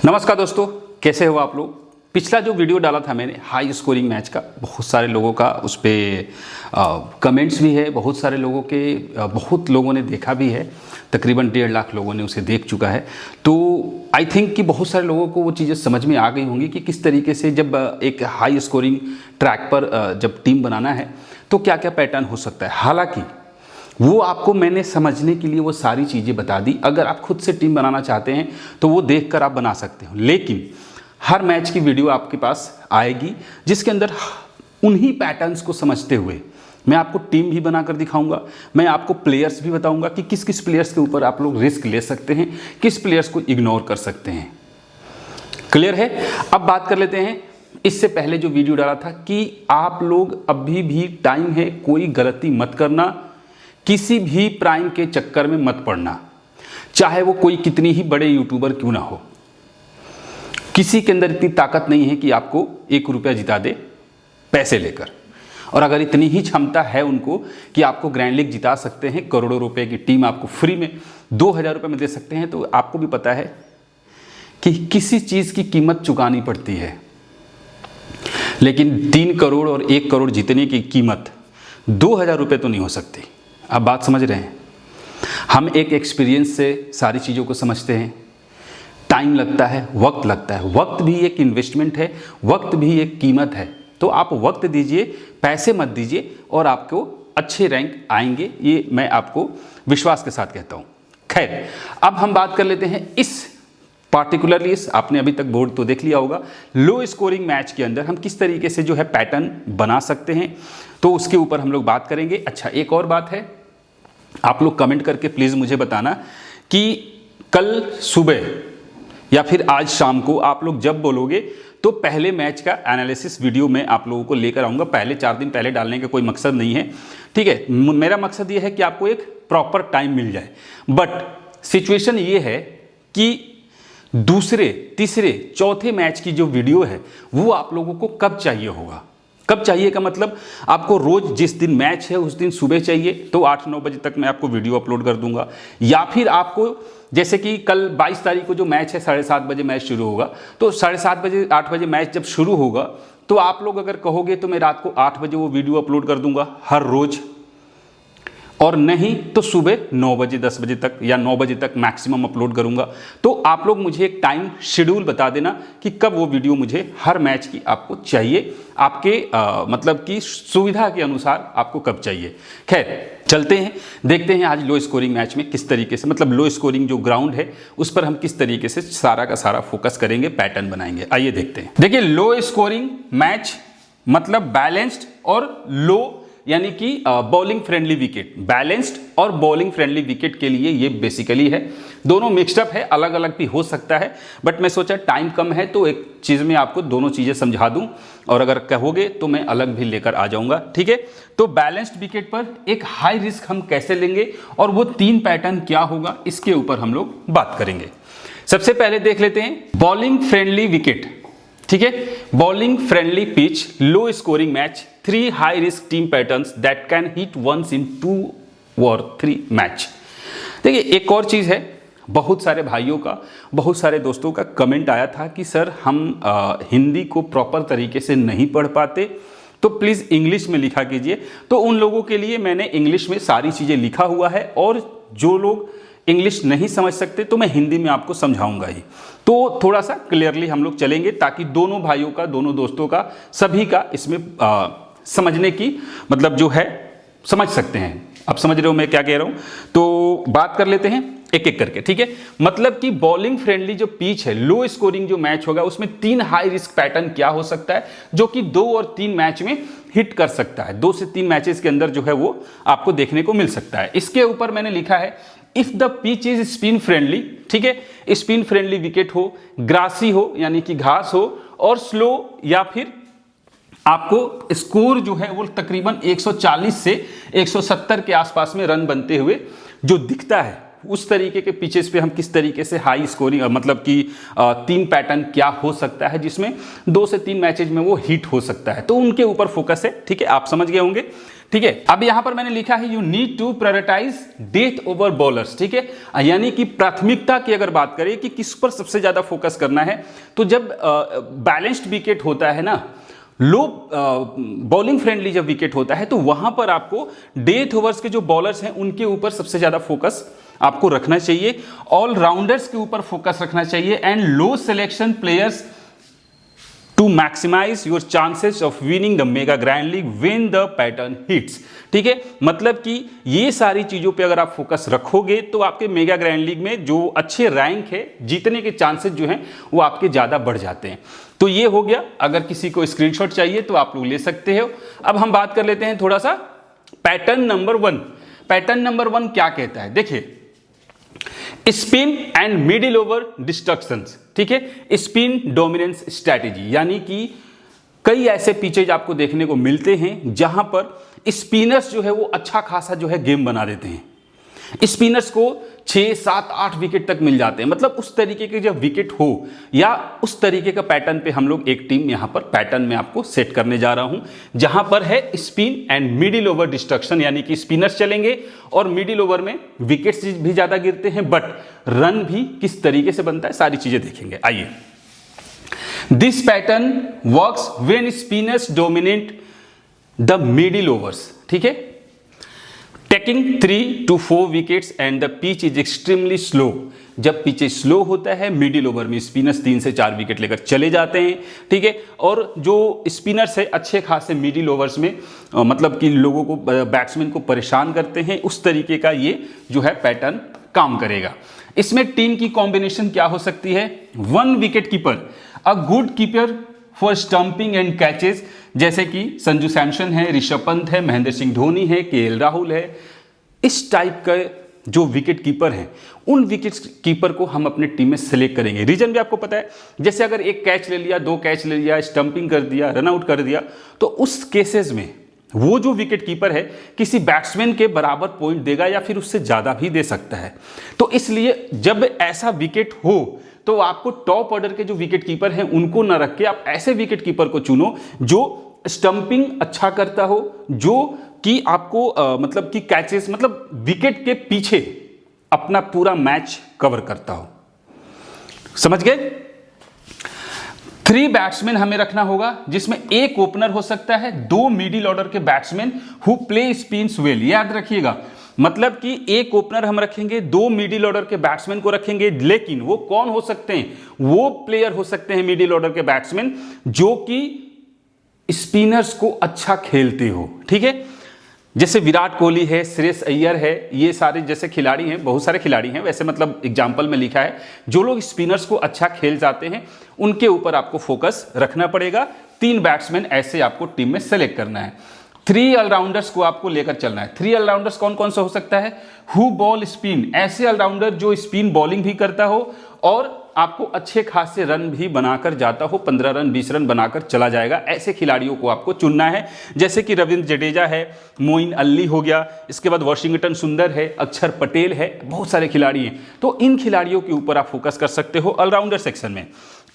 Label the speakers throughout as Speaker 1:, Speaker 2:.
Speaker 1: नमस्कार दोस्तों, कैसे हो आप लोग। पिछला जो वीडियो डाला था मैंने हाई स्कोरिंग मैच का, बहुत सारे लोगों का उस पर कमेंट्स भी है, बहुत सारे लोगों के बहुत लोगों ने देखा भी है। तकरीबन 1.5 लाख लोगों ने उसे देख चुका है। तो आई थिंक कि बहुत सारे लोगों को वो चीज़ें समझ में आ गई होंगी कि किस तरीके से जब एक हाई स्कोरिंग ट्रैक पर जब टीम बनाना है तो क्या क्या पैटर्न हो सकता है। हालांकि वो आपको मैंने समझने के लिए वो सारी चीज़ें बता दी। अगर आप खुद से टीम बनाना चाहते हैं तो वो देखकर आप बना सकते हो, लेकिन हर मैच की वीडियो आपके पास आएगी जिसके अंदर उन्हीं पैटर्न्स को समझते हुए मैं आपको टीम भी बनाकर दिखाऊंगा। मैं आपको प्लेयर्स भी बताऊंगा कि किस किस प्लेयर्स के ऊपर आप लोग रिस्क ले सकते हैं, किस प्लेयर्स को इग्नोर कर सकते हैं। क्लियर है। अब बात कर लेते हैं इससे पहले जो वीडियो डाला था कि आप लोग अभी भी टाइम है, कोई गलती मत करना, किसी भी प्राइम के चक्कर में मत पड़ना, चाहे वो कोई कितनी ही बड़े यूट्यूबर क्यों ना हो। किसी के अंदर इतनी ताकत नहीं है कि आपको 1 रुपया जिता दे पैसे लेकर, और अगर इतनी ही क्षमता है उनको कि आपको ग्रैंड लीग जिता सकते हैं, करोड़ों रुपए की टीम आपको फ्री में 2000 रुपये में दे सकते हैं, तो आपको भी पता है कि किसी चीज़ की कीमत चुकानी पड़ती है। लेकिन 3 करोड़ और 1 करोड़ जीतने की कीमत 2000 रुपये तो नहीं हो सकती। आप बात समझ रहे हैं। हम एक एक्सपीरियंस से सारी चीज़ों को समझते हैं। टाइम लगता है, वक्त लगता है, वक्त भी एक इन्वेस्टमेंट है, वक्त भी एक कीमत है। तो आप वक्त दीजिए, पैसे मत दीजिए, और आपको अच्छे रैंक आएंगे, ये मैं आपको विश्वास के साथ कहता हूँ। खैर, अब हम बात कर लेते हैं इस पार्टिकुलरली आपने अभी तक बोर्ड तो देख लिया होगा, लो स्कोरिंग मैच के अंदर हम किस तरीके से जो है पैटर्न बना सकते हैं, तो उसके ऊपर हम लोग बात करेंगे। अच्छा, एक और बात है, आप लोग कमेंट करके प्लीज़ मुझे बताना कि कल सुबह या फिर आज शाम को आप लोग जब बोलोगे तो पहले मैच का एनालिसिस वीडियो मैं आप लोगों को लेकर आऊँगा। पहले 4 दिन पहले डालने का कोई मकसद नहीं है, ठीक है। मेरा मकसद ये है कि आपको एक प्रॉपर टाइम मिल जाए। बट सिचुएशन ये है कि दूसरे, तीसरे, चौथे मैच की जो वीडियो है वो आप लोगों को कब चाहिए होगा। कब चाहिए का मतलब आपको रोज जिस दिन मैच है उस दिन सुबह चाहिए, तो 8-9 बजे तक मैं आपको वीडियो अपलोड कर दूंगा। या फिर आपको जैसे कि कल 22 तारीख को जो मैच है 7:30 बजे मैच शुरू होगा, तो 7:30 बजे 8 बजे मैच जब शुरू होगा तो आप लोग अगर कहोगे तो मैं रात को 8 बजे वो वीडियो अपलोड कर दूंगा हर रोज, और नहीं तो सुबह 9 बजे 10 बजे तक या 9 बजे तक मैक्सिमम अपलोड करूंगा। तो आप लोग मुझे एक टाइम शेड्यूल बता देना कि कब वो वीडियो मुझे हर मैच की आपको चाहिए, आपके मतलब कि सुविधा के अनुसार आपको कब चाहिए। खैर, चलते हैं, देखते हैं आज लो स्कोरिंग मैच में किस तरीके से, मतलब लो स्कोरिंग जो ग्राउंड है उस पर हम किस तरीके से सारा का सारा फोकस करेंगे, पैटर्न बनाएंगे। आइए देखते हैं। देखिए, लो स्कोरिंग मैच मतलब बैलेंस्ड और लो, यानी कि बॉलिंग फ्रेंडली विकेट। बैलेंस्ड और बॉलिंग फ्रेंडली विकेट के लिए ये बेसिकली है। दोनों मिक्सड अप है, अलग अलग भी हो सकता है, बट मैं सोचा टाइम कम है तो एक चीज़ में आपको दोनों चीज़ें समझा दूं, और अगर कहोगे तो मैं अलग भी लेकर आ जाऊंगा, ठीक है। तो बैलेंस्ड विकेट पर एक हाई रिस्क हम कैसे लेंगे और वो 3 पैटर्न क्या होगा, इसके ऊपर हम लोग बात करेंगे। सबसे पहले देख लेते हैं बॉलिंग फ्रेंडली विकेट, ठीक है। Bowling friendly pitch, low scoring match, 3 high risk team patterns that can hit once in 2 or 3 match. देखिए, एक और चीज़ है, बहुत सारे भाइयों का, बहुत सारे दोस्तों का कमेंट आया था कि सर हम हिंदी को प्रॉपर तरीके से नहीं पढ़ पाते, तो प्लीज़ इंग्लिश में लिखा कीजिए। तो उन लोगों के लिए मैंने इंग्लिश में सारी चीज़ें लिखा हुआ है, और जो लोग इंग्लिश नहीं समझ सकते तो मैं हिंदी में आपको समझाऊंगा ही। तो थोड़ा सा क्लियरली हम लोग चलेंगे ताकि दोनों भाइयों का, दोनों दोस्तों का, सभी का इसमें समझने की मतलब जो है समझ सकते हैं। आप समझ रहे हो मैं क्या कह रहा हूं। तो बात कर लेते हैं एक एक करके, ठीक है। मतलब कि बॉलिंग फ्रेंडली जो पिच है, लो स्कोरिंग जो मैच होगा, उसमें 3 हाई रिस्क पैटर्न क्या हो सकता है जो कि 2 और 3 मैच में हिट कर सकता है। 2 से 3 मैचेस के अंदर जो है वो आपको देखने को मिल सकता है। इसके ऊपर मैंने लिखा है if the pitch is spin friendly, ठीक है। स्पिन फ्रेंडली विकेट हो, ग्रासी हो यानी कि घास हो, और स्लो, या फिर आपको स्कोर जो है वो तकरीबन 140 से 170 के आसपास में रन बनते हुए जो दिखता है उस तरीके के पिचेस पे हम किस तरीके से हाई स्कोरिंग मतलब कि 3 पैटर्न क्या हो सकता है जिसमें 2 से 3 मैचेज में वो हिट हो सकता है, तो उनके ऊपर फोकस है। ठीक है, आप समझ गए होंगे। ठीक है, अब यहां पर मैंने लिखा है you need to prioritise death over bowlers. ठीक है, यानी कि प्राथमिकता की अगर बात करें कि किस पर सबसे ज्यादा फोकस करना है, तो जब बैलेंस्ड विकेट होता है ना, लो बॉलिंग फ्रेंडली जब विकेट होता है, तो वहां पर आपको डेथ ओवर्स के जो बॉलर्स हैं उनके ऊपर सबसे ज्यादा फोकस आपको रखना चाहिए, ऑलराउंडर्स के ऊपर फोकस रखना चाहिए, and low selection players to maximise your chances of winning the mega grand league when the pattern hits. ठीक है, मतलब कि ये सारी चीजों पे अगर आप फोकस रखोगे तो आपके मेगा ग्रैंड लीग में जो अच्छे रैंक है, जीतने के चांसेस जो हैं वो आपके ज्यादा बढ़ जाते हैं। तो ये हो गया, अगर किसी को स्क्रीनशॉट चाहिए तो आप लोग ले सकते हो। अब हम बात कर लेते हैं थोड़ा सा पैटर्न नंबर 1। पैटर्न नंबर 1 क्या कहता है, देखिए, spin and middle over destructions. ठीक है, स्पिन डोमिनेंस स्ट्रैटेजी, यानी कि कई ऐसे पिचेज आपको देखने को मिलते हैं जहां पर स्पिनर्स जो है वो अच्छा खासा जो है गेम बना देते हैं। स्पिनर्स को 6, 7, 8 विकेट तक मिल जाते हैं, मतलब उस तरीके के जब विकेट हो या उस तरीके का पैटर्न पे हम लोग एक टीम यहां पर पैटर्न में आपको सेट करने जा रहा हूं, जहां पर है spin and middle over destruction, यानी कि स्पिनर्स चलेंगे और मिडिल ओवर में विकेट्स भी ज्यादा गिरते हैं, बट रन भी किस तरीके से बनता है, सारी चीजें देखेंगे। आइए, this pattern works when spinners dominate the middle overs. ठीक है, taking 3 to 4 wickets and the pitch is extremely slow. जब पिच स्लो होता है, मिडिल ओवर में स्पिनर्स 3 से 4 विकेट लेकर चले जाते हैं। ठीक है, और जो स्पिनर्स है अच्छे खासे मिडिल ओवर्स में मतलब कि लोगों को, बैट्समैन को परेशान करते हैं, उस तरीके का ये जो है पैटर्न काम करेगा। इसमें टीम की कॉम्बिनेशन क्या हो सकती है, 1 wicket keeper, a good keeper for stumping and catches, जैसे कि संजू सैमसन है, ऋषभ पंत है, महेंद्र सिंह धोनी है, केएल राहुल है। इस टाइप का जो विकेट कीपर हैं, उन विकेट कीपर को हम अपने टीम में सेलेक्ट करेंगे। रीजन भी आपको पता है, जैसे अगर 1 कैच ले लिया, 2 कैच ले लिया, स्टंपिंग कर दिया, रन आउट कर दिया, तो उस केसेस में वो जो विकेट कीपर है किसी बैट्समैन के बराबर पॉइंट देगा या फिर उससे ज्यादा भी दे सकता है। तो इसलिए जब ऐसा विकेट हो तो आपको टॉप ऑर्डर के जो विकेट कीपर हैं उनको ना रख के आप ऐसे विकेट कीपर को चुनो जो स्टंपिंग अच्छा करता हो, जो कि आपको मतलब कि कैचेस, मतलब विकेट के पीछे अपना पूरा मैच कवर करता हो। समझ गए? 3 बैट्समैन हमें रखना होगा, जिसमें 1 ओपनर हो सकता है, 2 मिडिल ऑर्डर के batsman who play spins well. याद रखिएगा, मतलब कि 1 ओपनर हम रखेंगे, 2 मिडिल ऑर्डर के बैट्समैन को रखेंगे, लेकिन वो कौन हो सकते हैं, वो प्लेयर हो सकते हैं मिडिल ऑर्डर के बैट्समैन जो कि स्पिनर्स को अच्छा खेलते हो। ठीक है, जैसे विराट कोहली है, श्रेयस अय्यर है, ये सारे जैसे खिलाड़ी हैं, बहुत सारे खिलाड़ी हैं वैसे, मतलब एग्जाम्पल में लिखा है, जो लोग स्पिनर्स को अच्छा खेल जाते हैं उनके ऊपर आपको फोकस रखना पड़ेगा। 3 बैट्समैन ऐसे आपको टीम में सेलेक्ट करना है। 3 ऑलराउंडर्स को आपको लेकर चलना है। 3 ऑलराउंडर्स कौन कौन सा हो सकता है, हु बॉल स्पिन, ऐसे ऑलराउंडर जो स्पिन बॉलिंग भी करता हो और आपको अच्छे खासे रन भी बनाकर जाता हो, 15 रन 20 रन बनाकर चला जाएगा। ऐसे खिलाड़ियों को आपको चुनना है, जैसे कि रविंद्र जडेजा है, मोइन अली हो गया, इसके बाद वाशिंगटन सुंदर है, अक्षर पटेल है, बहुत सारे खिलाड़ी हैं। तो इन खिलाड़ियों के ऊपर आप फोकस कर सकते हो ऑलराउंडर सेक्शन में।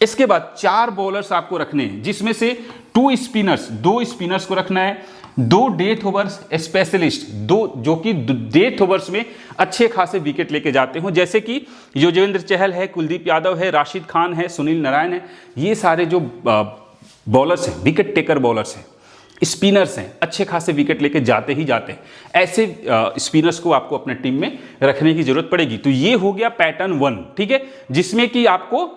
Speaker 1: इसके बाद 4 बॉलर्स आपको रखने हैं, जिसमें से 2 स्पिनर्स, 2 स्पिनर्स को रखना है, 2 डेथ ओवर्स स्पेशलिस्ट, 2 जो कि डेथ ओवर्स में अच्छे खासे विकेट लेके जाते हो, जैसे कि युजवेंद्र चहल है, कुलदीप यादव है, राशिद खान है, सुनील नारायण है। ये सारे जो बॉलर्स हैं, विकेट टेकर बॉलर्स हैं, स्पिनर्स हैं, अच्छे खासे विकेट लेके जाते ही जाते हैं। ऐसे स्पिनर्स को आपको अपने टीम में रखने की जरूरत पड़ेगी। तो ये हो गया पैटर्न 1, ठीक है, जिसमें कि आपको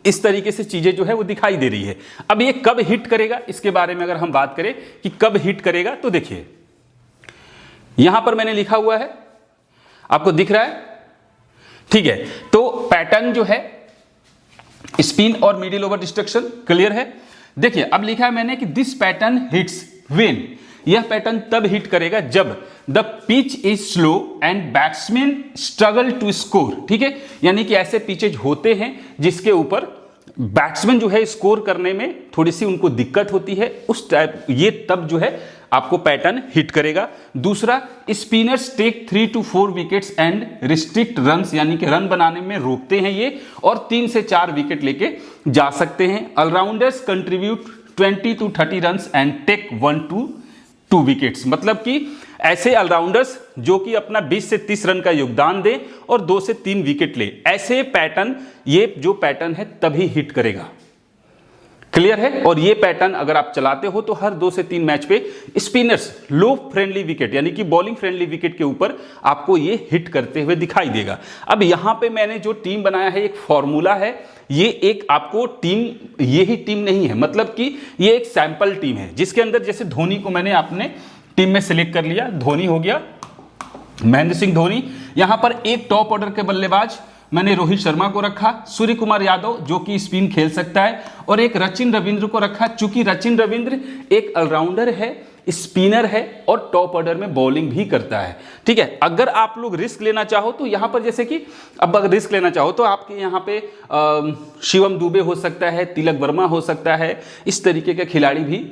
Speaker 1: इस तरीके से चीजें जो है वो दिखाई दे रही है। अब ये कब हिट करेगा, इसके बारे में अगर हम बात करें कि कब हिट करेगा, तो देखिए यहां पर मैंने लिखा हुआ है, आपको दिख रहा है, ठीक है। तो पैटर्न जो है स्पिन और मिडिल ओवर डिस्ट्रक्शन क्लियर है। देखिए अब लिखा है मैंने कि दिस पैटर्न हिट्स व्हेन, यह पैटर्न तब हिट करेगा जब the pitch is slow and batsman struggle to score. ठीक है, यानी कि ऐसे पिचेज होते हैं जिसके ऊपर बैट्समैन जो है स्कोर करने में थोड़ी सी उनको दिक्कत होती है, उस टाइप ये तब जो है आपको पैटर्न हिट करेगा। दूसरा, spinners take 3 to 4 wickets and restrict runs, यानी कि रन बनाने में रोकते हैं ये, और 3 से 4 विकेट लेके जा सकते हैं। Allrounders contribute 20 to 30 runs and take 1 to 2 wickets, मतलब कि ऐसे ऑलराउंडर्स जो कि अपना 20 से 30 रन का योगदान दें और 2 से 3 विकेट ले, ऐसे पैटर्न, ये जो पैटर्न है तभी हिट करेगा। क्लियर है? और ये पैटर्न अगर आप चलाते हो तो हर 2 से 3 मैच पे स्पिनर्स लो फ्रेंडली विकेट, यानी कि बॉलिंग फ्रेंडली विकेट के ऊपर आपको ये हिट करते हुए दिखाई देगा। अब यहां पे मैंने जो टीम बनाया है, एक फॉर्मूला है, ये एक आपको टीम, ये ही टीम नहीं है, मतलब कि ये एक सैंपल टीम है जिसके अंदर जैसे धोनी को मैंने अपने टीम में सिलेक्ट कर लिया, धोनी हो गया, महेंद्र सिंह धोनी। यहां पर एक टॉप ऑर्डर के बल्लेबाज मैंने रोहित शर्मा को रखा, सूर्य कुमार यादव जो कि स्पिन खेल सकता है, और एक सचिन रविंद्र को रखा, चूंकि सचिन रविंद्र एक ऑलराउंडर है, स्पिनर है और टॉप ऑर्डर में बॉलिंग भी करता है। ठीक है, अगर आप लोग रिस्क लेना चाहो तो यहां पर जैसे कि अब अगर रिस्क लेना चाहो तो आपके यहां पे शिवम दुबे हो सकता है, तिलक वर्मा हो सकता है, इस तरीके के खिलाड़ी भी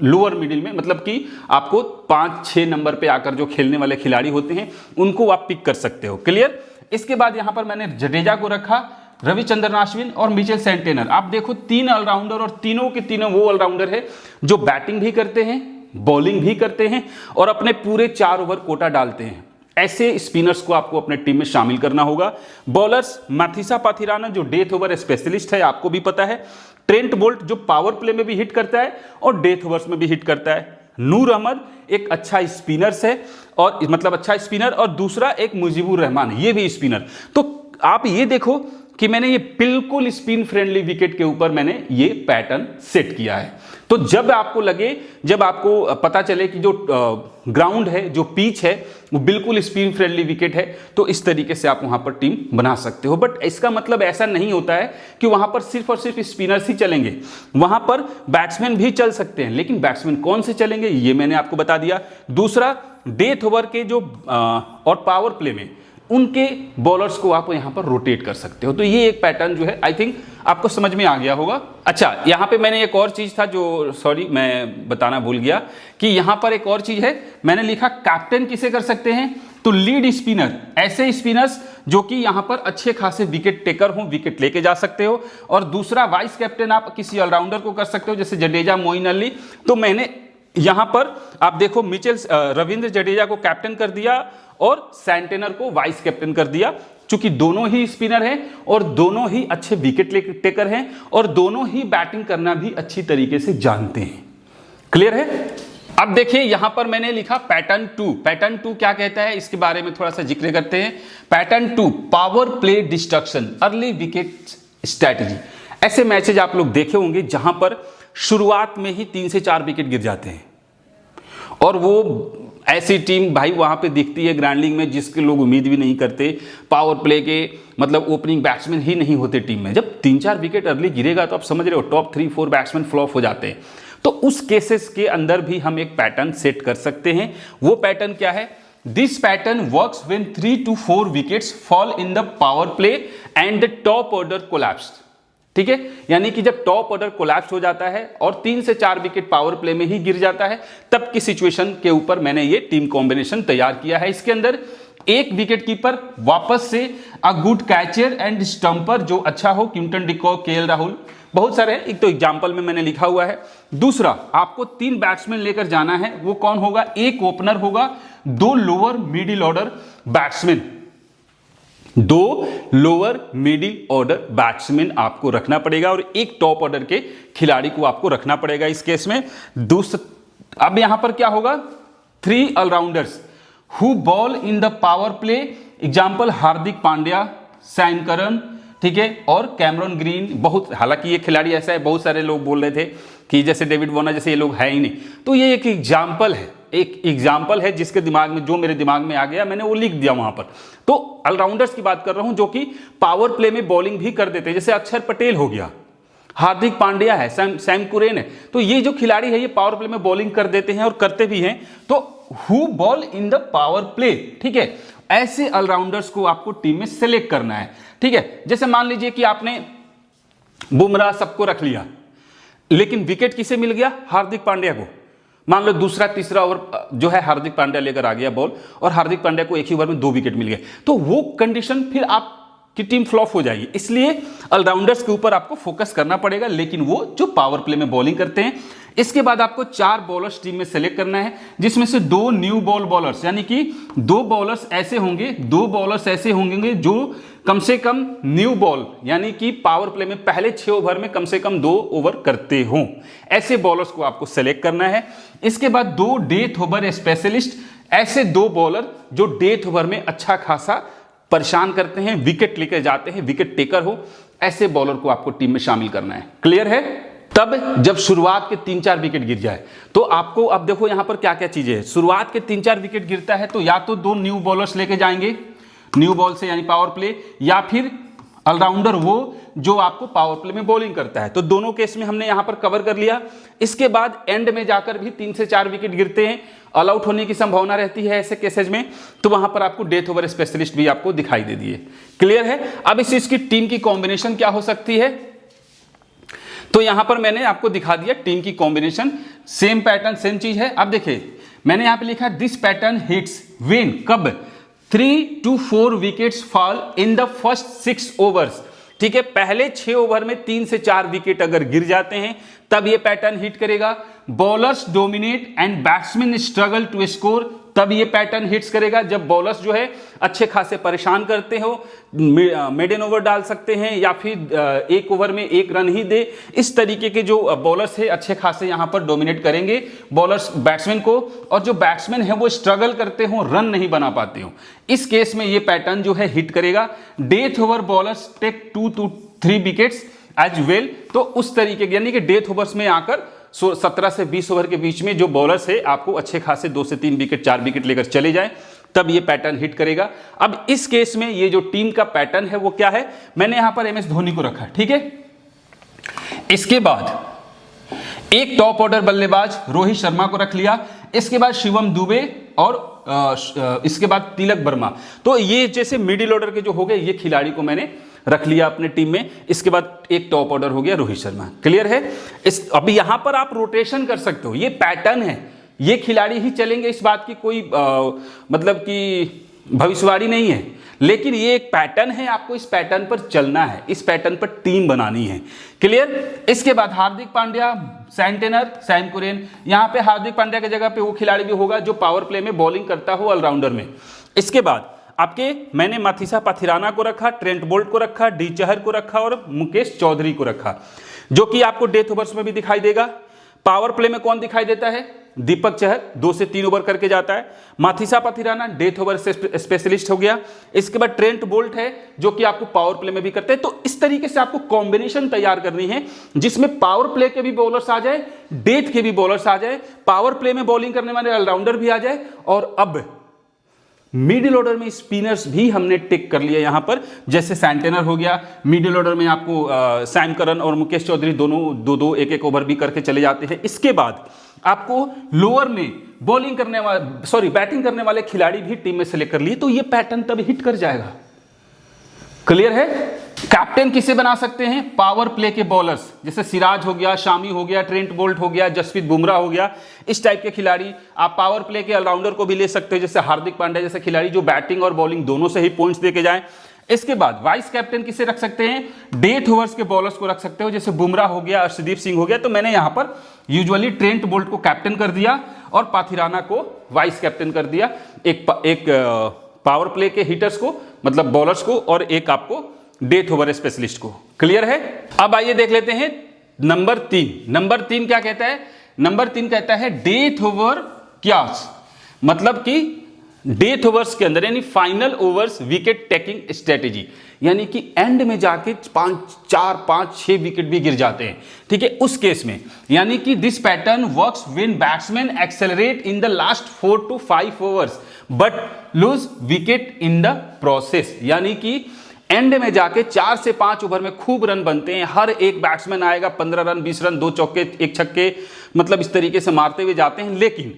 Speaker 1: लोअर मिडिल में, मतलब कि आपको 5-6 नंबर पे आकर जो खेलने वाले खिलाड़ी होते हैं उनको आप पिक कर सकते हो। क्लियर? इसके बाद यहां पर मैंने जडेजा को रखा, रविचंद्रन अश्विन और मिचेल सेंटेनर। आप देखो 3 ऑलराउंडर, और तीनों के तीनों वो ऑलराउंडर है जो बैटिंग भी करते हैं, बॉलिंग भी करते हैं और अपने पूरे 4 ओवर कोटा डालते हैं। ऐसे स्पिनर्स को आपको अपने टीम में शामिल करना होगा। बॉलर्स, माथिसा पाथिराना जो डेथ ओवर स्पेशलिस्ट है, आपको भी पता है। ट्रेंट बोल्ट जो पावर प्ले में भी हिट करता है और डेथ ओवर्स में भी हिट करता है। नूर अहमद एक अच्छा स्पिनर्स है, और मतलब अच्छा स्पिनर, और दूसरा एक मुजीबुर रहमान, ये भी स्पिनर। तो आप ये देखो कि मैंने ये बिल्कुल स्पिन फ्रेंडली विकेट के ऊपर मैंने ये पैटर्न सेट किया है। तो जब आपको लगे, जब आपको पता चले कि जो ग्राउंड है, जो पिच है, वो बिल्कुल स्पिन फ्रेंडली विकेट है, तो इस तरीके से आप वहां पर टीम बना सकते हो। बट इसका मतलब ऐसा नहीं होता है कि वहां पर सिर्फ और सिर्फ स्पिनर्स ही चलेंगे, वहां पर बैट्समैन भी चल सकते हैं। लेकिन बैट्समैन कौन से चलेंगे ये मैंने आपको बता दिया। दूसरा, डेथ ओवर के जो और पावर प्ले में उनके बॉलर्स को आप यहां पर रोटेट कर सकते हो। तो ये एक पैटर्न जो है, आई थिंक आपको समझ में आ गया होगा। अच्छा, यहां पे मैंने एक और चीज था जो, सॉरी मैं बताना भूल गया, कि यहां पर एक और चीज है, मैंने लिखा कैप्टन किसे कर सकते हैं, तो लीड स्पिनर, ऐसे स्पिनर्स जो कि यहां पर अच्छे खासे विकेट टेकर हो, विकेट लेके जा सकते हो। और दूसरा, वाइस कैप्टन आप किसी ऑलराउंडर को कर सकते हो, जैसे जडेजा, मोइन अली। तो मैंने यहां पर आप देखो मिचेल रविंद्र जडेजा को कैप्टन कर दिया और सेंटेनर को वाइस कैप्टन कर दिया, चूंकि दोनों ही स्पिनर हैं और दोनों ही अच्छे विकेट टेकर हैं और दोनों ही बैटिंग करना भी अच्छी तरीके से जानते हैं। क्लियर है? अब देखिए यहां पर मैंने लिखा पैटर्न 2। पैटर्न 2 क्या कहता है, इसके बारे में थोड़ा सा जिक्र करते हैं। Pattern 2, power play destruction, early wicket strategy. ऐसे मैचेज आप लोग देखे होंगे जहां पर शुरुआत में ही 3 से 4 विकेट गिर जाते हैं, और वो ऐसी टीम भाई वहां पे दिखती है ग्रैंड लीग में जिसके लोग उम्मीद भी नहीं करते। पावर प्ले के मतलब ओपनिंग बैट्समैन ही नहीं होते टीम में। जब 3-4 विकेट अर्ली गिरेगा तो आप समझ रहे हो टॉप 3-4 बैट्समैन फ्लॉप हो जाते हैं। तो उस केसेस के अंदर भी हम एक पैटर्न सेट कर सकते हैं। वो पैटर्न क्या है? This pattern works when 3 to 4 wickets fall in the power play and the top order collapsed. ठीक है, यानी कि जब टॉप ऑर्डर कोलैप्स हो जाता है और 3 से 4 विकेट पावर प्ले में ही गिर जाता है, तब की सिचुएशन के ऊपर मैंने ये टीम कॉम्बिनेशन तैयार किया है। इसके अंदर एक विकेट कीपर वापस से, a good catcher and stumper जो अच्छा हो, क्विंटन डिकॉक, केएल राहुल, बहुत सारे हैं। एक तो एग्जाम्पल में मैंने लिखा हुआ है। दूसरा, आपको 3 बैट्समैन लेकर जाना है। वो कौन होगा? एक ओपनर होगा, 2 lower middle order batsman, 2 lower middle order batsman आपको रखना पड़ेगा और एक टॉप ऑर्डर के खिलाड़ी को आपको रखना पड़ेगा इस केस में। अब यहां पर क्या होगा? 3 allrounders who ball in the power play, example Hardik Pandya, Sam Curran, ठीक है, और कैमरन ग्रीन। बहुत, हालांकि ये खिलाड़ी ऐसा है, बहुत सारे लोग बोल रहे थे कि जैसे डेविड वॉर्नर जैसे ये लोग है ही नहीं, तो ये एक एग्जाम्पल है, एक एग्जाम्पल है जिसके दिमाग में, जो मेरे दिमाग में आ गया मैंने वो लिख दिया वहां पर। तो ऑलराउंडर्स की बात कर रहा हूं जो कि पावर प्ले में बॉलिंग भी कर देते हैं, जैसे अक्षर पटेल हो गया, हार्दिक पांड्या है, सैम कुरेन है। तो ये जो खिलाड़ी है ये पावर प्ले में बॉलिंग कर देते हैं और करते भी हैं। तो who ball in the power play, ठीक है, ऐसे ऑलराउंडर्स को आपको टीम में सेलेक्ट करना है। ठीक है, जैसे मान लीजिए कि आपने बुमराह सबको रख लिया, लेकिन विकेट किसे मिल गया? हार्दिक पांड्या को। मान लो दूसरा तीसरा ओवर जो है हार्दिक पांड्या लेकर आ गया बॉल और हार्दिक पांड्या को एक ही ओवर में 2 विकेट मिल गए, तो वो कंडीशन फिर आपकी टीम फ्लॉप हो जाएगी। इसलिए ऑलराउंडर्स के ऊपर आपको फोकस करना पड़ेगा, लेकिन वो जो पावर प्ले में बॉलिंग करते हैं। इसके बाद आपको 4 बॉलर्स टीम में सेलेक्ट करना है, जिसमें से 2 न्यू बॉल बॉलर्स, यानी कि 2 बॉलर्स ऐसे होंगे जो कम से कम न्यू बॉल यानी कि पावर प्ले में पहले 6 ओवर में कम से कम 2 ओवर करते हों, ऐसे बॉलर्स को आपको सेलेक्ट करना है। इसके बाद 2 डेथ ओवर स्पेशलिस्ट, ऐसे 2 बॉलर जो डेथ ओवर में अच्छा खासा परेशान करते हैं, विकेट लेकर जाते हैं, विकेट टेकर हो, ऐसे बॉलर को आपको टीम में शामिल करना है। क्लियर है? तब जब शुरुआत के 3-4 विकेट गिर जाए तो आपको, अब देखो यहां पर क्या क्या चीजें हैं। शुरुआत के 3-4 विकेट गिरता है तो या तो 2 न्यू बॉलर्स लेके जाएंगे न्यू बॉल से यानी पावर प्ले, या फिर ऑलराउंडर वो जो आपको पावर प्ले में बॉलिंग करता है। तो दोनों केस में हमने यहां पर कवर कर लिया। इसके बाद एंड में जाकर भी 3 से 4 विकेट गिरते हैं, ऑल आउट होने की संभावना रहती है ऐसे केसेज में, तो वहां पर आपको डेथ ओवर स्पेशलिस्ट भी आपको दिखाई दे दिए। क्लियर है? अब इस चीज की टीम की कॉम्बिनेशन क्या हो सकती है, तो यहां पर मैंने आपको दिखा दिया टीम की कॉम्बिनेशन। सेम पैटर्न सेम चीज है। अब देखिए मैंने यहां पे लिखा दिस पैटर्न हिट्स व्हेन, कब 3 to 4 wickets fall in the first 6 overs. ठीक है, पहले 6 ओवर में 3 से 4 विकेट अगर गिर जाते हैं तब ये पैटर्न हिट करेगा। Bowlers dominate and batsman struggle to score, तब ये पैटर्न हिट्स करेगा। जब बॉलर्स जो है अच्छे खासे परेशान करते हो, मेडन ओवर डाल सकते हैं या फिर 1 ओवर में 1 रन ही दे, इस तरीके के जो बॉलर्स है अच्छे खासे यहां पर डोमिनेट करेंगे बॉलर्स बैट्समैन को, और जो बैट्समैन है वो स्ट्रगल करते हो, रन नहीं बना पाते हो, इस केस में ये पैटर्न जो है हिट करेगा। Death over bowlers take 2 to 3 wickets as well, तो उस तरीके यानी कि डेथ ओवर्स में आकर 17 से 20 ओवर के बीच में जो बॉलर्स है आपको अच्छे खासे 2 से 3 विकेट 4 विकेट लेकर चले जाए, तब ये पैटर्न हिट करेगा। अब इस केस में ये जो टीम का पैटर्न है वो क्या है, मैंने यहां पर MS धोनी को रखा है। ठीक है, इसके बाद एक टॉप ऑर्डर बल्लेबाज रोहित शर्मा को रख लिया, इसके बाद शिवम दुबे और इसके बाद तिलक वर्मा। तो ये जैसे मिडिल ऑर्डर के जो हो गए ये खिलाड़ी को मैंने रख लिया अपने टीम में। इसके बाद एक टॉप ऑर्डर हो गया रोहित शर्मा। क्लियर है? अभी यहां पर आप रोटेशन कर सकते हो, ये पैटर्न है, ये खिलाड़ी ही चलेंगे, इस बात की कोई मतलब कि भविष्यवाणी नहीं है, लेकिन ये एक पैटर्न है, आपको इस पैटर्न पर चलना है, इस पैटर्न पर टीम बनानी है। क्लियर? इसके बाद हार्दिक पांड्या, सैंटेनर, सैम कुरेन, यहां पे हार्दिक पांड्या की जगह पे वो खिलाड़ी भी होगा जो पावर प्ले में बॉलिंग करता हो ऑलराउंडर में। इसके बाद आपके मैंने माथिसा पाथिराना को रखा, ट्रेंट बोल्ट को रखा, डी चहर को रखा और मुकेश चौधरी को रखा, जो कि आपको डेथ ओवर्स में भी दिखाई देगा। पावर प्ले में कौन दिखाई देता है? दीपक चहर 2 से 3 ओवर करके जाता है। माथिसा पाथिराना डेथ ओवर स्पेशलिस्ट हो गया। इसके बाद ट्रेंट बोल्ट है जो कि आपको पावर प्ले में भी करते हैं। तो इस तरीके से आपको कॉम्बिनेशन तैयार करनी है जिसमें पावर प्ले के भी बॉलर्स आ जाए, डेथ के भी बॉलर्स आ जाए, पावर प्ले में बॉलिंग करने वाले ऑलराउंडर भी आ जाए, और अब मिडिल ऑर्डर में स्पिनर्स भी हमने टिक कर लिया यहां पर, जैसे सैंटेनर हो गया। मिडिल ऑर्डर में आपको सैम करन और मुकेश चौधरी दोनों 2-2 1-1 ओवर भी करके चले जाते हैं। इसके बाद आपको लोअर में बॉलिंग करने वाले बैटिंग करने वाले खिलाड़ी भी टीम में सेलेक्ट कर लिए, तो ये पैटर्न तब हिट कर जाएगा। क्लियर है? कैप्टन किसे बना सकते हैं? पावर प्ले के बॉलर्स, जैसे सिराज हो गया, शामी हो गया, ट्रेंट बोल्ट हो गया, जसप्रीत बुमराह हो गया, इस टाइप के खिलाड़ी। आप पावर प्ले के ऑलराउंडर को भी ले सकते हो, जैसे हार्दिक पांड्या जैसे खिलाड़ी जो बैटिंग और बॉलिंग दोनों से ही पॉइंट्स देके जाएं। इसके बाद वाइस कैप्टन किसे रख सकते हैं? डेथ ओवर्स के बॉलर्स को रख सकते हो, जैसे बुमराह हो गया, अर्शदीप सिंह हो गया। तो मैंने यहां पर यूजुअली ट्रेंट बोल्ट को कैप्टन कर दिया और पाथिराना को वाइस कैप्टन कर दिया, एक पावर प्ले के हिटर्स को मतलब बॉलर्स को, और एक आपको डेथ ओवर स्पेशलिस्ट को। क्लियर है? अब आइए देख लेते हैं नंबर 3। नंबर 3 क्या कहता है? नंबर 3 कहता है डेथ ओवर क्यास, मतलब कि डेथ ओवर्स के अंदर यानी final overs wicket taking strategy, यानी कि एंड में जाके 4, 5, 6 विकेट भी गिर जाते हैं। ठीक है, उस केस में यानी कि this pattern works when batsman accelerate in the last 4 to 5 overs but lose wicket in the process, यानी कि एंड में जाके 4 से 5 ओवर में खूब रन बनते हैं। हर एक बैट्समैन आएगा 15 रन, 20 रन, 2 चौके 1 छक्के, मतलब इस तरीके से मारते हुए जाते हैं, लेकिन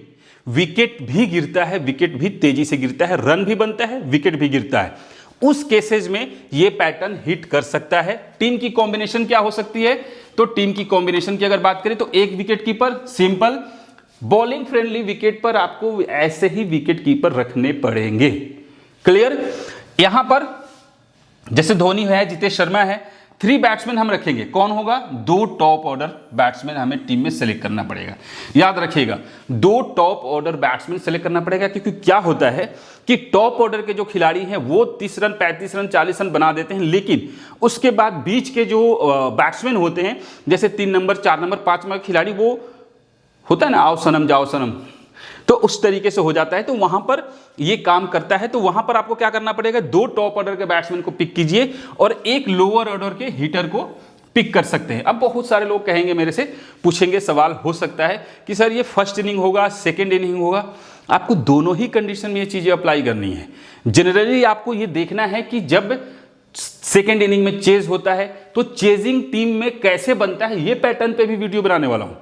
Speaker 1: विकेट भी गिरता है, विकेट भी तेजी से गिरता है, रन भी बनता है, विकेट भी गिरता है। उस केसेज में यह पैटर्न हिट कर सकता है। टीम की कॉम्बिनेशन क्या हो सकती है? तो टीम की कॉम्बिनेशन की अगर बात करें तो एक wicket keeper simple, bowling friendly wicket पर आपको ऐसे ही विकेट कीपर रखने पड़ेंगे। क्लियर? यहां पर जैसे धोनी है, जितेश शर्मा है, 3 बैट्समैन हम रखेंगे। कौन होगा? 2 टॉप ऑर्डर बैट्समैन हमें टीम में सेलेक्ट करना पड़ेगा। याद रखिएगा, 2 टॉप ऑर्डर बैट्समैन सेलेक्ट करना पड़ेगा, क्योंकि क्या होता है कि टॉप ऑर्डर के जो खिलाड़ी हैं वो 30 रन, 35 रन, 40 रन बना देते हैं, लेकिन उसके बाद बीच के जो बैट्समैन होते हैं, जैसे 3 नंबर, 4 नंबर, 5 नंबर खिलाड़ी, वो होता है ना, आओ सनम जाओ सनम, तो उस तरीके से हो जाता है। तो वहां पर ये काम करता है। तो वहां पर आपको क्या करना पड़ेगा? 2 टॉप ऑर्डर के बैट्समैन को पिक कीजिए और 1 लोअर ऑर्डर के हिटर को पिक कर सकते हैं। अब बहुत सारे लोग कहेंगे, मेरे से पूछेंगे, सवाल हो सकता है कि सर ये फर्स्ट इनिंग होगा, सेकेंड इनिंग होगा? आपको दोनों ही कंडीशन में ये चीजें अप्लाई करनी है। जनरली आपको ये देखना है कि जब सेकेंड इनिंग में चेज होता है तो चेजिंग टीम में कैसे बनता है, ये पैटर्न पे भी वीडियो बनाने वाला हूं।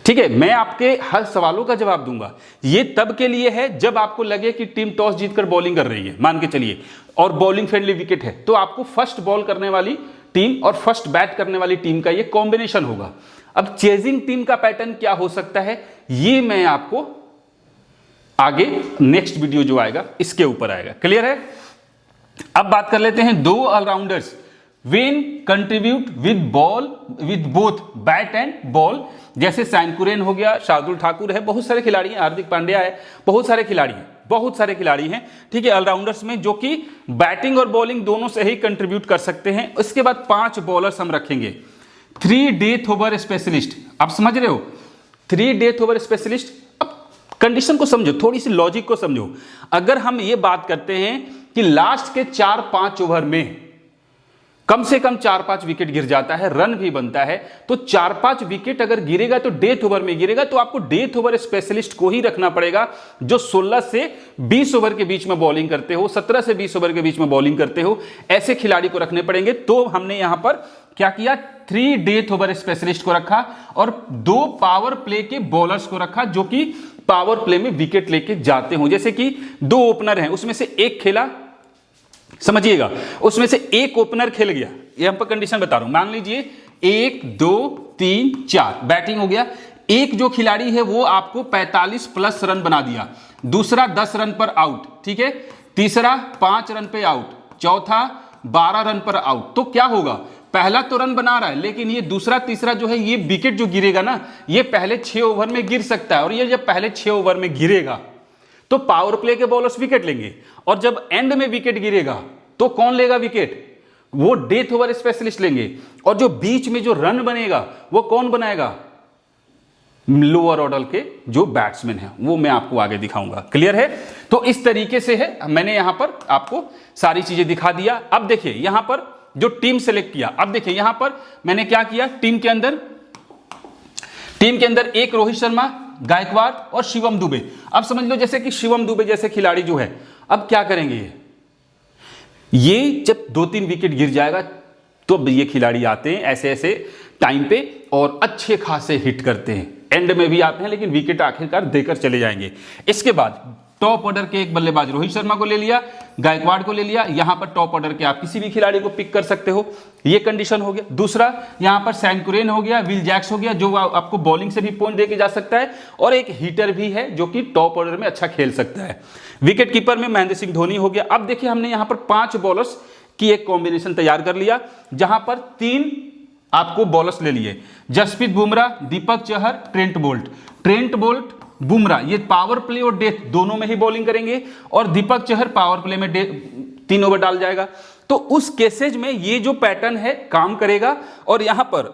Speaker 1: ठीक है, मैं आपके हर सवालों का जवाब दूंगा। ये तब के लिए है जब आपको लगे कि टीम टॉस जीतकर बॉलिंग कर रही है, मान के चलिए, और बॉलिंग फ्रेंडली विकेट है, तो आपको फर्स्ट बॉल करने वाली टीम और फर्स्ट बैट करने वाली टीम का ये कॉम्बिनेशन होगा। अब चेजिंग टीम का पैटर्न क्या हो सकता है, ये मैं आपको आगे नेक्स्ट वीडियो जो आएगा इसके ऊपर आएगा। क्लियर है? अब बात कर लेते हैं 2 allrounders when contribute with ball with both bat and ball. जैसे सैनकुरेन हो गया, शार्दुल ठाकुर है, बहुत सारे खिलाड़ी हैं, हार्दिक पांड्या है, बहुत सारे खिलाड़ी हैं। ठीक है, ऑलराउंडर्स में जो कि बैटिंग और बॉलिंग दोनों से ही कंट्रीब्यूट कर सकते हैं। इसके बाद 5 बॉलर्स हम रखेंगे। 3 डेथ ओवर स्पेशलिस्ट। आप समझ रहे हो, 3 डेथ ओवर स्पेशलिस्ट। अब कंडीशन को समझो, थोड़ी सी लॉजिक को समझो। अगर हम ये बात करते हैं कि लास्ट के 4-5 ओवर में कम से कम 4-5 विकेट गिर जाता है, रन भी बनता है, तो 4-5 विकेट अगर गिरेगा तो डेथ ओवर में गिरेगा, तो आपको डेथ ओवर स्पेशलिस्ट को ही रखना पड़ेगा, जो 16 से 20 ओवर के बीच में बॉलिंग करते हो, 17 से 20 ओवर के बीच में बॉलिंग करते हो, ऐसे खिलाड़ी को रखने पड़ेंगे। तो हमने यहां पर क्या किया? 3 डेथ ओवर स्पेशलिस्ट को रखा और 2 पावर प्ले के बॉलर्स को रखा, जो कि पावर प्ले में विकेट लेके जाते हो। जैसे कि 2 ओपनर हैं, उसमें से एक खेला, समझिएगा, उसमें से एक ओपनर खेल गया। ये हम पर कंडीशन बता रहा हूं। मान लीजिए 1 2 3 4 बैटिंग हो गया। एक जो खिलाड़ी है वो आपको 45 प्लस रन बना दिया, दूसरा 10 रन पर आउट, ठीक है, तीसरा 5 रन पे आउट, चौथा 12 रन पर आउट। तो क्या होगा? पहला तो रन बना रहा है, लेकिन ये दूसरा तीसरा जो है, ये विकेट जो गिरेगा ना, ये पहले 6 ओवर में गिर सकता है। और ये जब पहले 6 ओवर में गिरेगा तो पावर प्ले के बॉलर्स विकेट लेंगे, और जब एंड में विकेट गिरेगा तो कौन लेगा विकेट? वो डेथ ओवर स्पेशलिस्ट लेंगे। और जो बीच में जो रन बनेगा वो कौन बनाएगा? लोअर ऑर्डर के जो बैट्समैन हैं, वो मैं आपको आगे दिखाऊंगा। क्लियर है? तो इस तरीके से है, मैंने यहां पर आपको सारी चीजें दिखा दिया। अब देखिए यहां पर जो टीम सेलेक्ट किया, अब देखिए यहां पर मैंने क्या किया, टीम के अंदर एक रोहित शर्मा, गायकवाड़ और शिवम दुबे। अब समझ लो जैसे कि शिवम दुबे जैसे खिलाड़ी जो है, अब क्या करेंगे, ये जब 2-3 विकेट गिर जाएगा तो ये खिलाड़ी आते हैं ऐसे ऐसे टाइम पे और अच्छे खासे हिट करते हैं, एंड में भी आते हैं, लेकिन विकेट आखिरकार देकर चले जाएंगे। इसके बाद टॉप ऑर्डर के एक बल्लेबाज रोहित शर्मा को ले लिया, गायकवाड़ को ले लिया, यहां पर टॉप ऑर्डर के आप किसी भी खिलाड़ी को पिक कर सकते हो, ये कंडीशन हो गया। दूसरा यहां पर सैनकुरेन हो गया, विल जैक्स हो गया, जो आपको बॉलिंग से भी पॉइंट देके जा सकता है, और एक हिटर भी है जो कि टॉप ऑर्डर में अच्छा खेल सकता है। विकेट कीपर में महेंद्र सिंह धोनी हो गया। अब देखिए हमने यहां पर 5 बॉलर्स की एक कॉम्बिनेशन तैयार कर लिया, जहां पर 3 आपको बॉलर्स ले लिए, जसप्रीत बुमराह, दीपक चहर, ट्रेंट बोल्ट, बुमराह, ये पावर प्ले और डेथ दोनों में ही बॉलिंग करेंगे, और दीपक चहर पावर प्ले में 3 ओवर डाल जाएगा। तो उस केसेज में ये जो पैटर्न है काम करेगा। और यहां पर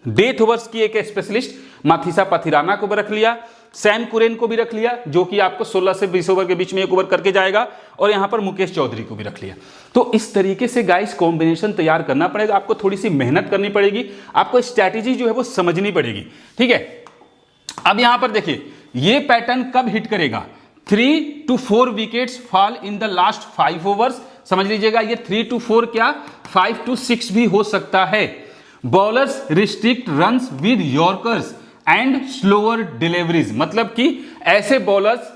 Speaker 1: डेथ ओवर्स की एक स्पेशलिस्ट माथिसा पथिराना को भी रख लिया, सैम कुरेन को भी रख लिया, जो कि आपको 16 से 20 ओवर के बीच में 1 ओवर करके जाएगा, और यहां पर मुकेश चौधरी को भी रख लिया। तो इस तरीके से गाइस कॉम्बिनेशन तैयार करना पड़ेगा, आपको थोड़ी सी मेहनत करनी पड़ेगी, आपको स्ट्रैटेजी जो है वो समझनी पड़ेगी। ठीक है, अब यहां पर देखिए ये पैटर्न कब हिट करेगा, 3 to 4 wickets fall in the last 5 overs. समझ लीजिएगा, ये 3 to 4 क्या 5 to 6 भी हो सकता है। Bowlers restrict runs with yorkers and slower deliveries, मतलब कि ऐसे बॉलर्स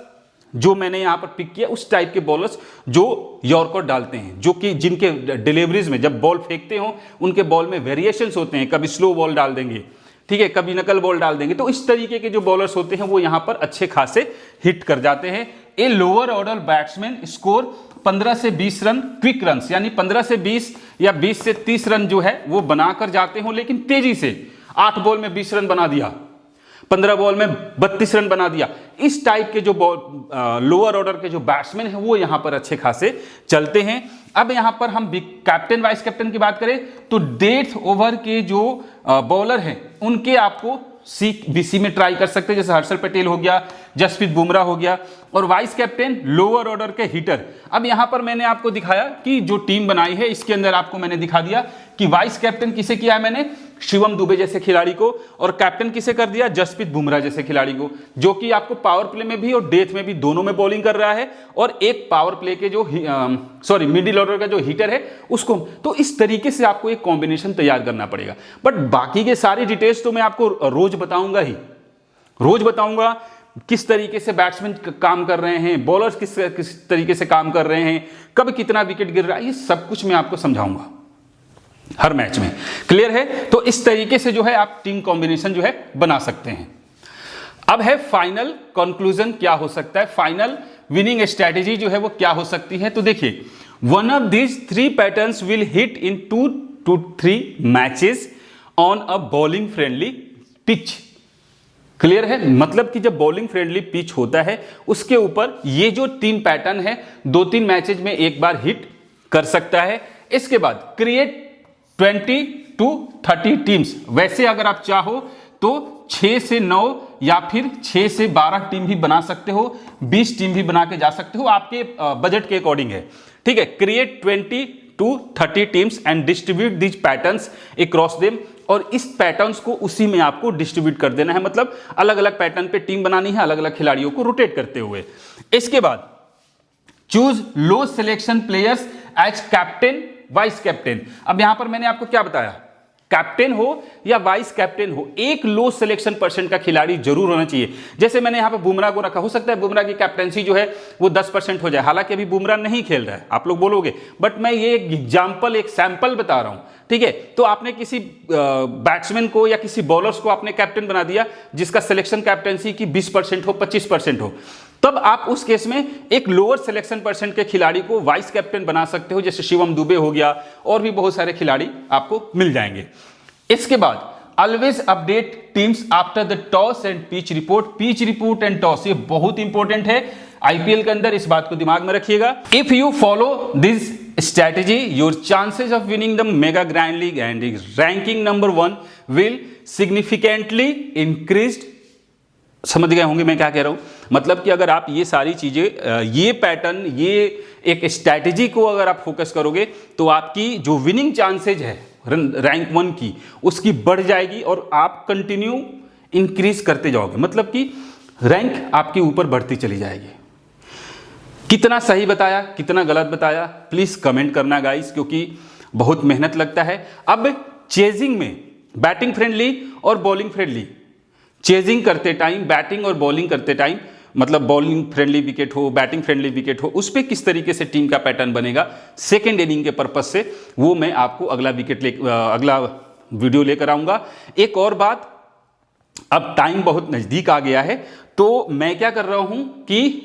Speaker 1: जो मैंने यहां पर पिक किया, उस टाइप के बॉलर्स जो यॉर्कर डालते हैं, जो कि जिनके डिलीवरीज में जब बॉल फेंकते हो उनके बॉल में वेरिएशंस होते हैं, कभी स्लो बॉल डाल देंगे, ठीक है, कभी नकल बॉल डाल देंगे। तो इस तरीके के जो बॉलर्स होते हैं वो यहाँ पर अच्छे खासे हिट कर जाते हैं। A lower order batsman score 15 से 20 रन क्विक रन, यानी 15 से 20 या 20 से 30 रन जो है वो बनाकर जाते हो, लेकिन तेजी से 8 बॉल में 20 रन बना दिया, 15 बॉल में 32 रन बना दिया। इस टाइप के जो लोअर ऑर्डर के जो बैट्समैन हैं वो यहां पर अच्छे खासे चलते हैं। अब यहां पर हम कैप्टन वाइस कैप्टन की बात करें तो डेथ ओवर के जो बॉलर हैं उनके आपको बीसी में ट्राई कर सकते हैं, जैसे हर्षल पटेल हो गया, जसप्रीत बुमराह हो गया, और वाइस कैप्टन लोअर ऑर्डर के हिटर। अब यहां पर मैंने आपको दिखाया कि जो टीम बनाई है इसके अंदर आपको मैंने दिखा दिया कि वाइस कैप्टन किसे किया है मैंने, शिवम दुबे जैसे खिलाड़ी को, और कैप्टन किसे कर दिया, जसप्रीत बुमराह जैसे खिलाड़ी को, जो कि आपको पावर प्ले में भी और डेथ में भी दोनों में बॉलिंग कर रहा है, और एक पावर प्ले के जो मिडिल ऑर्डर का जो हिटर है उसको। तो इस तरीके से आपको एक कॉम्बिनेशन तैयार करना पड़ेगा। बट बाकी के सारी डिटेल्स तो मैं आपको रोज बताऊंगा ही, रोज बताऊंगा किस तरीके से बैट्समैन काम कर रहे हैं, बॉलर्स किस तरीके से काम कर रहे हैं, कब कितना विकेट गिर रहा है, ये सब कुछ मैं आपको समझाऊंगा हर मैच में। क्लियर है? तो इस तरीके से जो है आप टीम कॉम्बिनेशन जो है बना सकते हैं। अब है फाइनल कंक्लूजन क्या हो सकता है, फाइनल विनिंग स्ट्रेटेजी जो है वो क्या हो सकती है। तो देखिए, one of these 3 patterns will hit in 2 to 3 matches on a bowling friendly pitch. Clear है? मतलब कि जब बॉलिंग फ्रेंडली पिच होता है उसके ऊपर ये जो 3 पैटर्न है 2-3 मैचेज में एक बार हिट कर सकता है। इसके बाद क्रिएट 20 to 30 टीम्स। वैसे अगर आप चाहो तो 6 से 9 या फिर 6 से 12 टीम भी बना सकते हो, 20 टीम भी बना के जा सकते हो, आपके बजट के अकॉर्डिंग है। ठीक है, create 20 to 30 teams and distribute these patterns across them. और इस पैटर्न्स को उसी में आपको डिस्ट्रीब्यूट कर देना है, मतलब अलग अलग पैटर्न पे टीम बनानी है, अलग अलग खिलाड़ियों को रोटेट करते हुए। इसके बाद चूज लो selection players as captain vice captain. अब यहां पर मैंने आपको क्या बताया, कैप्टन हो या वाइस कैप्टन हो, एक लो सिलेक्शन परसेंट का खिलाड़ी जरूर होना चाहिए। जैसे मैंने यहां पर बुमराह को रखा, हो सकता है बुमराह की कैप्टनसी जो है वो 10% हो जाए, हालांकि अभी बुमराह नहीं खेल रहा है, आप लोग बोलोगे, बट मैं ये एक एग्जाम्पल, एक सैंपल बता रहा हूं। ठीक है, तो आपने किसी बैट्समैन को या किसी बॉलर्स को आपने कैप्टन बना दिया जिसका सिलेक्शन कैप्टनसी की 20% हो, 25% हो, तब आप उस केस में एक लोअर सिलेक्शन परसेंट के खिलाड़ी को वाइस कैप्टन बना सकते हो, जैसे शिवम दुबे हो गया, और भी बहुत सारे खिलाड़ी आपको मिल जाएंगे। इसके बाद always update teams after the toss and pitch report. Pitch report and toss ये बहुत इंपॉर्टेंट है आईपीएल के अंदर, इस बात को दिमाग में रखिएगा। If you follow this strategy your chances of winning the mega grand league and ranking number 1 will significantly increased. समझ गए होंगे मैं क्या कह रहा हूं, मतलब कि अगर आप ये सारी चीजें, ये पैटर्न, ये एक स्ट्रैटेजी को अगर आप फोकस करोगे तो आपकी जो विनिंग चांसेज है रैंक 1 की उसकी बढ़ जाएगी और आप कंटिन्यू इंक्रीज करते जाओगे, मतलब कि रैंक आपकी ऊपर बढ़ती चली जाएगी। कितना सही बताया, कितना गलत बताया, प्लीज कमेंट करना गाइस, क्योंकि बहुत मेहनत लगता है। अब चेजिंग में बैटिंग फ्रेंडली और बॉलिंग फ्रेंडली, चेजिंग करते टाइम, बैटिंग और बॉलिंग करते टाइम, मतलब बॉलिंग फ्रेंडली विकेट हो, बैटिंग फ्रेंडली विकेट हो, उस पर किस तरीके से टीम का पैटर्न बनेगा सेकेंड इनिंग के पर्पज से, वो मैं आपको अगला वीडियो लेकर आऊंगा। एक और बात, अब टाइम बहुत नजदीक आ गया है, तो मैं क्या कर रहा हूं कि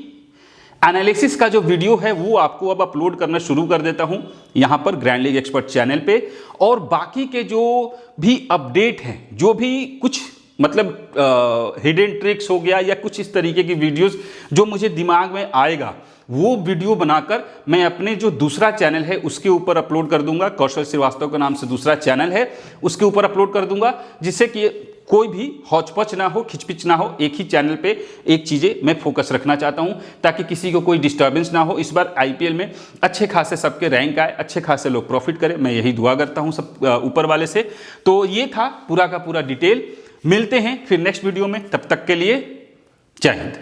Speaker 1: एनालिसिस का जो वीडियो है वो आपको अब अपलोड करना शुरू कर देता हूं यहां पर ग्रैंड लीग एक्सपर्ट चैनल पे, और बाकी के जो भी अपडेट हैं, जो भी कुछ मतलब हिडन ट्रिक्स हो गया या कुछ इस तरीके की वीडियोस जो मुझे दिमाग में आएगा, वो वीडियो बनाकर मैं अपने जो दूसरा चैनल है उसके ऊपर अपलोड कर दूंगा। कौशल श्रीवास्तव के नाम से दूसरा चैनल है, उसके ऊपर अपलोड कर दूंगा, जिससे कि कोई भी हौच-पच ना हो, खिचपिच ना हो, एक ही चैनल पे एक चीजें मैं फोकस रखना चाहता हूं ताकि किसी को कोई डिस्टर्बेंस ना हो। इस बार आईपीएल में अच्छे खासे सबके रैंक आए, अच्छे खासे लोग प्रॉफिट करें, मैं यही दुआ करता हूं सब ऊपर वाले से। तो ये था पूरा का पूरा डिटेल। मिलते हैं फिर नेक्स्ट वीडियो में, तब तक के लिए जय हिंद।